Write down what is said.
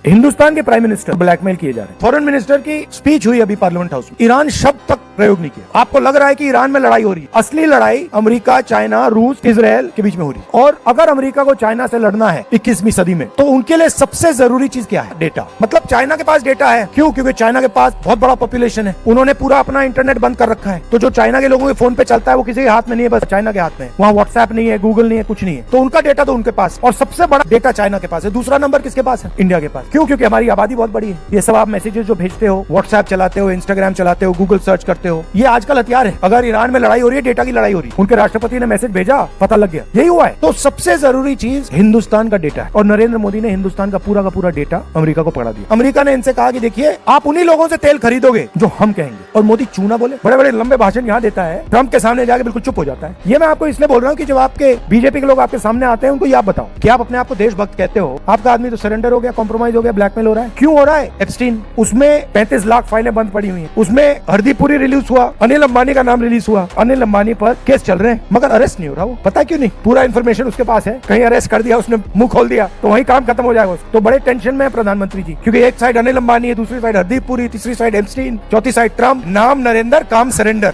हिंदुस्तान के prime minister blackmail किए जा रहे हैं। फॉरेन मिनिस्टर की स्पीच हुई अभी पार्लियामेंट हाउस में, ईरान शब्द तक प्रयोग नहीं किया। आपको लग रहा है कि ईरान में लड़ाई हो रही है, असली लड़ाई अमेरिका, चाइना, रूस, इजराइल के बीच में हो रही है। और अगर अमेरिका को चाइना से लड़ना है 21वीं सदी में, तो उनके लिए सबसे जरूरी चीज क्या है? डेटा। मतलब चाइना के पास डेटा है। क्यों? क्योंकि चाइना के पास बहुत बड़ा पॉपुलेशन है, उन्होंने पूरा अपना इंटरनेट बंद कर रखा है। तो जो चाइना के लोगों के फोन पे चलता है वो किसी के हाथ में नहीं है, बस चाइना के हाथ में है। वहाँ व्हाट्सएप नहीं है, गूगल नहीं है, कुछ नहीं है। तो उनका डेटा तो उनके पास, और सबसे बड़ा डेटा चाइना के पास है। दूसरा नंबर किसके पास है? इंडिया के पास। क्यों? क्योंकि हमारी आबादी बहुत बड़ी है। ये सब आप मैसेजेस जो भेजते हो, व्हाट्सएप चलाते हो, इंस्टाग्राम चलाते हो, गूगल सर्च करते हो, ये आजकल हथियार है। अगर ईरान में लड़ाई हो रही है, डेटा की लड़ाई हो रही है, उनके राष्ट्रपति ने मैसेज भेजा, पता लग गया, यही हुआ है। तो सबसे जरूरी चीज हिंदुस्तान का डेटा है, और नरेंद्र मोदी ने हिंदुस्तान का पूरा डेटा अमेरिका को पकड़ा दिया। अमेरिका ने इनसे कहा कि देखिए, आप उन्हीं लोगों से तेल खरीदोगे जो हम कहेंगे। और मोदी चूना बोले, बड़े बड़े लंबे भाषण यहाँ देता है, ट्रंप के सामने जाके बिल्कुल चुप हो जाता है। ये मैं आपको इसलिए बोल रहा हूँ कि जब आपके बीजेपी के लोग आपके सामने आते हैं, उनको ये आप बताओ कि आप अपने आप को देशभक्त कहते हो, आपका आदमी तो सरेंडर हो गया, कॉम्प्रोमाइज हो गया, ब्लैकमेल हो रहा है। क्यों हो रहा है? एप्स्टीन, उसमें 35 लाख फाइलें बंद पड़ी हुई हैं, उसमें हरदीपुरी रिलीज हुआ, अनिल अंबानी का नाम रिलीज हुआ, अनिल अंबानी पर केस चल रहे हैं, मगर अरेस्ट नहीं हो रहा। वो पता है क्यों नहीं? पूरा इन्फॉर्मेशन उसके पास है, कहीं अरेस्ट कर दिया, उसने मुंह खोल दिया तो वही काम खत्म हो जाएगा। तो बड़े टेंशन में है प्रधानमंत्री जी, क्योंकि एक साइड अनिल अंबानी है, दूसरी साइड हरदीपुरी, तीसरी साइड एप्स्टीन, चौथी साइड ट्रंप। नाम नरेंद्र, काम सरेंडर।